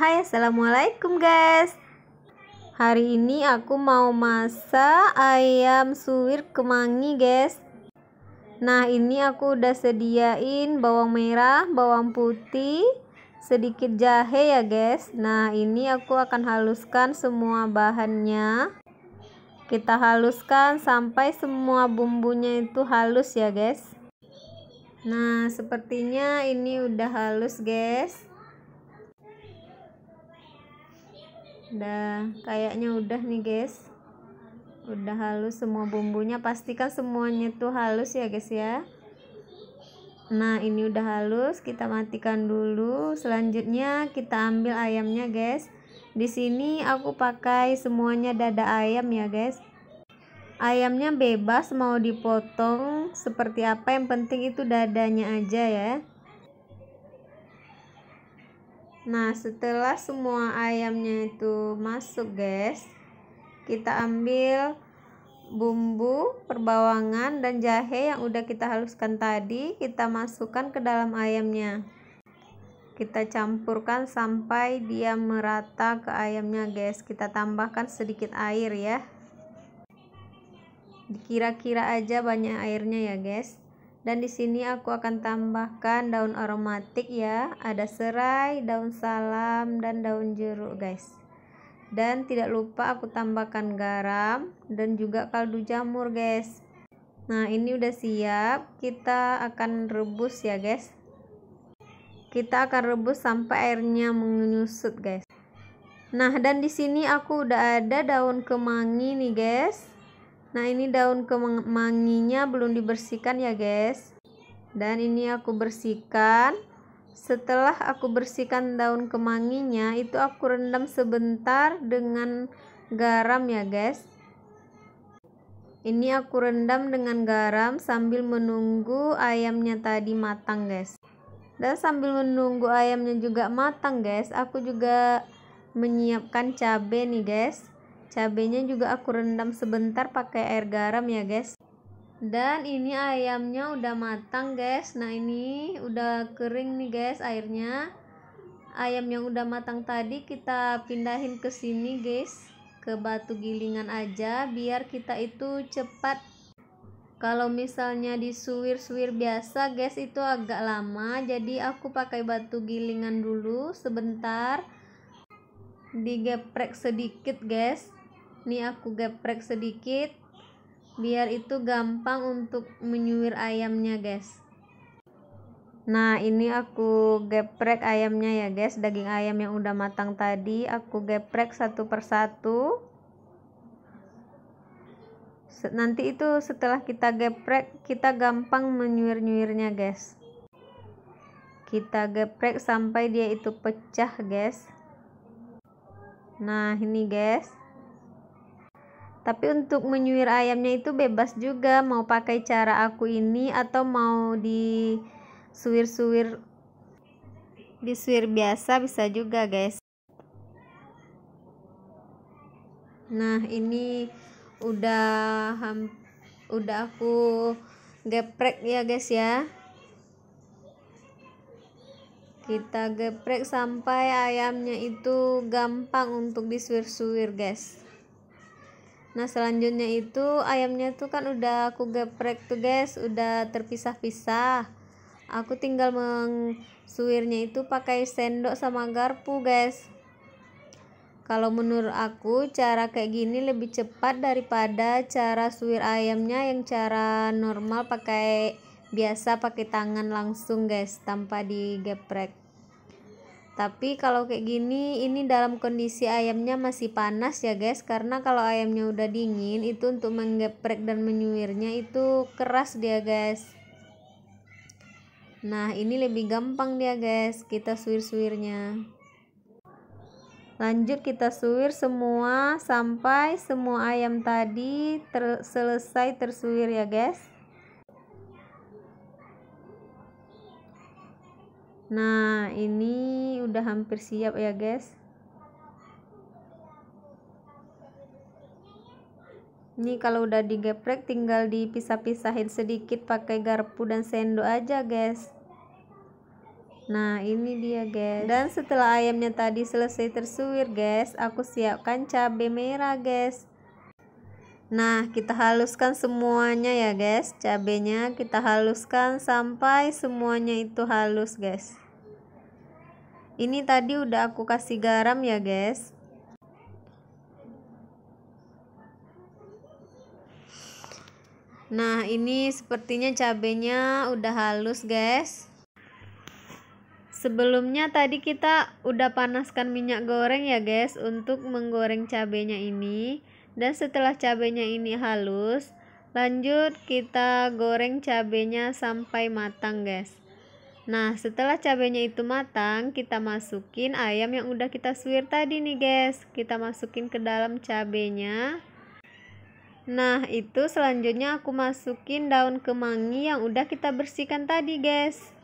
Hai, assalamualaikum guys. Hari ini aku mau masak ayam suwir kemangi guys. Nah, ini aku udah sediain bawang merah, bawang putih, sedikit jahe ya guys. Nah, ini aku akan haluskan semua bahannya. Kita haluskan sampai semua bumbunya itu halus ya guys. Nah, sepertinya ini udah halus guys. Kayaknya udah nih guys, udah halus semua bumbunya. Pastikan semuanya tuh halus ya guys ya. Nah, ini udah halus, kita matikan dulu. Selanjutnya kita ambil ayamnya guys. Di sini aku pakai semuanya dada ayam ya guys. Ayamnya bebas mau dipotong seperti apa, yang penting itu dadanya aja ya. Nah, setelah semua ayamnya itu masuk guys, kita ambil bumbu perbawangan dan jahe yang udah kita haluskan tadi, kita masukkan ke dalam ayamnya. Kita campurkan sampai dia merata ke ayamnya guys. Kita tambahkan sedikit air ya, dikira-kira aja banyak airnya ya guys. Dan di sini aku akan tambahkan daun aromatik ya, ada serai, daun salam, dan daun jeruk guys. Dan tidak lupa aku tambahkan garam dan juga kaldu jamur guys. Nah, ini udah siap, kita akan rebus ya guys. Kita akan rebus sampai airnya menyusut guys. Nah, dan di sini aku udah ada daun kemangi nih guys. Nah, ini daun kemanginya belum dibersihkan ya guys. Dan ini aku bersihkan. Setelah aku bersihkan daun kemanginya, itu aku rendam sebentar dengan garam ya guys. Ini aku rendam dengan garam sambil menunggu ayamnya tadi matang guys. Dan sambil menunggu ayamnya juga matang guys, aku juga menyiapkan cabai nih guys. Cabenya juga aku rendam sebentar pakai air garam ya guys. Dan ini ayamnya udah matang guys. Nah, ini udah kering nih guys airnya. Ayam yang udah matang tadi kita pindahin ke sini guys, ke batu gilingan aja biar kita itu cepat. Kalau misalnya disuwir-suwir biasa guys itu agak lama, jadi aku pakai batu gilingan dulu sebentar, digeprek sedikit guys. Nih aku geprek sedikit biar itu gampang untuk menyuwir ayamnya guys. Nah, ini aku geprek ayamnya ya guys. Daging ayam yang udah matang tadi aku geprek satu persatu. Nanti itu setelah kita geprek, kita gampang menyuir-nyuirnya guys. Kita geprek sampai dia itu pecah guys. Nah, ini guys. Tapi untuk menyuir ayamnya itu bebas juga, mau pakai cara aku ini atau mau disuir-suir biasa bisa juga guys. Nah, ini udah aku geprek ya guys ya. Kita geprek sampai ayamnya itu gampang untuk disuir-suir guys. Nah, selanjutnya itu ayamnya tuh kan udah aku geprek tuh guys, udah terpisah-pisah. Aku tinggal mensuirnya itu pakai sendok sama garpu guys. Kalau menurut aku cara kayak gini lebih cepat daripada cara suwir ayamnya yang cara normal pakai tangan langsung guys, tanpa digeprek. Tapi kalau kayak gini, ini dalam kondisi ayamnya masih panas ya guys, karena kalau ayamnya udah dingin itu untuk menggeprek dan menyuirnya itu keras dia guys. Nah, ini lebih gampang dia guys, kita suwir-suwirnya. Lanjut kita suwir semua sampai semua ayam tadi selesai tersuwir ya guys. Nah, ini udah hampir siap ya guys. Ini kalau udah digeprek tinggal dipisah-pisahin sedikit pakai garpu dan sendok aja guys. Nah ini dia guys. Dan setelah ayamnya tadi selesai tersuir guys, aku siapkan cabai merah guys. Nah kita haluskan semuanya ya guys. Cabenya kita haluskan sampai semuanya itu halus guys. Ini tadi udah aku kasih garam ya guys. Nah ini sepertinya cabenya udah halus guys. Sebelumnya tadi kita udah panaskan minyak goreng ya guys untuk menggoreng cabenya ini. Dan setelah cabenya ini halus, lanjut kita goreng cabenya sampai matang guys. Nah setelah cabenya itu matang, kita masukin ayam yang udah kita suir tadi nih guys. Kita masukin ke dalam cabenya. Nah itu selanjutnya aku masukin daun kemangi yang udah kita bersihkan tadi guys.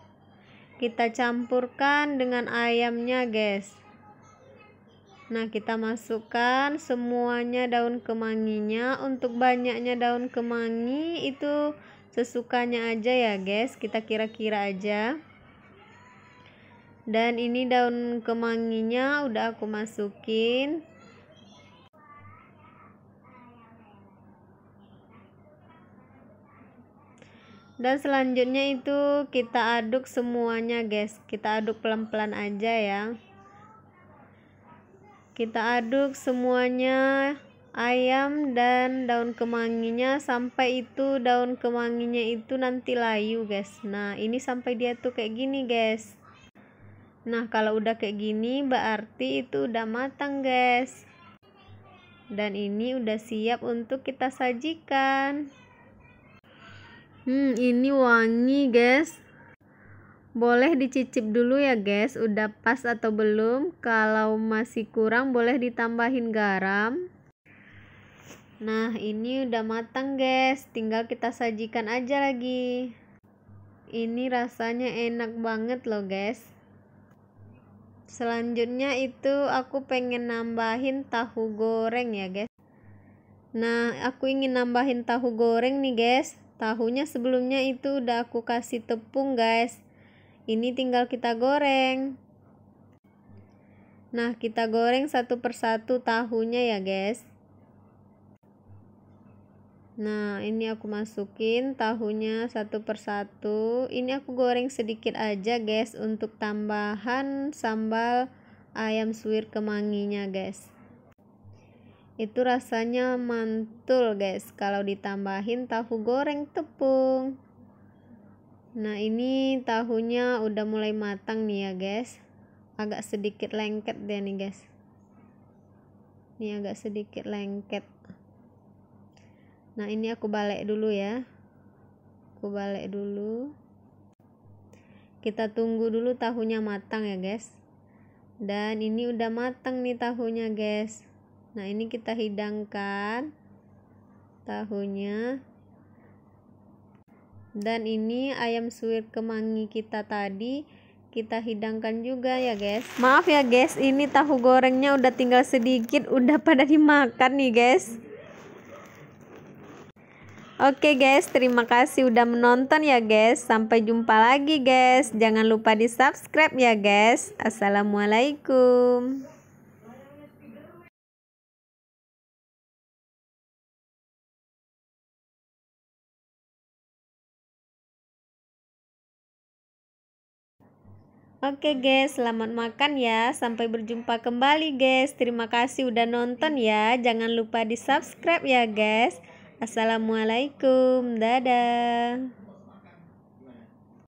Kita campurkan dengan ayamnya guys. Nah kita masukkan semuanya daun kemanginya. Untuk banyaknya daun kemangi itu sesukanya aja ya guys, kita kira-kira aja. Dan ini daun kemanginya udah aku masukin. Dan selanjutnya itu kita aduk semuanya guys. Kita aduk pelan-pelan aja ya. Kita aduk semuanya, ayam dan daun kemanginya sampai itu daun kemanginya itu nanti layu guys. Nah ini sampai dia tuh kayak gini guys. Nah kalau udah kayak gini berarti itu udah matang guys. Dan ini udah siap untuk kita sajikan. Ini wangi guys. Boleh dicicip dulu ya guys, udah pas atau belum. Kalau masih kurang boleh ditambahin garam. Nah ini udah matang guys, tinggal kita sajikan aja lagi. Ini rasanya enak banget loh guys. Selanjutnya itu aku pengen nambahin tahu goreng ya guys. Nah aku ingin nambahin tahu goreng nih guys. Tahunya sebelumnya itu udah aku kasih tepung guys. Ini tinggal kita goreng. Nah kita goreng satu persatu tahunya ya guys. Nah ini aku masukin tahunya satu persatu. Ini aku goreng sedikit aja guys untuk tambahan sambal ayam suwir kemanginya guys. Itu rasanya mantul guys kalau ditambahin tahu goreng tepung. Nah ini tahunya udah mulai matang nih ya guys. Agak sedikit lengket deh nih guys. Ini agak sedikit lengket. Nah ini aku balik dulu ya. Aku balik dulu. Kita tunggu dulu tahunya matang ya guys. Dan ini udah matang nih tahunya guys. Nah ini kita hidangkan tahunya. Dan ini ayam suwir kemangi kita tadi kita hidangkan juga ya guys. Maaf ya guys, ini tahu gorengnya udah tinggal sedikit, udah pada dimakan nih guys. Oke guys, terima kasih udah menonton ya guys. Sampai jumpa lagi guys. Jangan lupa di subscribe ya guys. Assalamualaikum. Oke guys, selamat makan ya. Sampai berjumpa kembali guys. Terima kasih udah nonton ya. Jangan lupa di subscribe ya guys. Assalamualaikum. Dadah.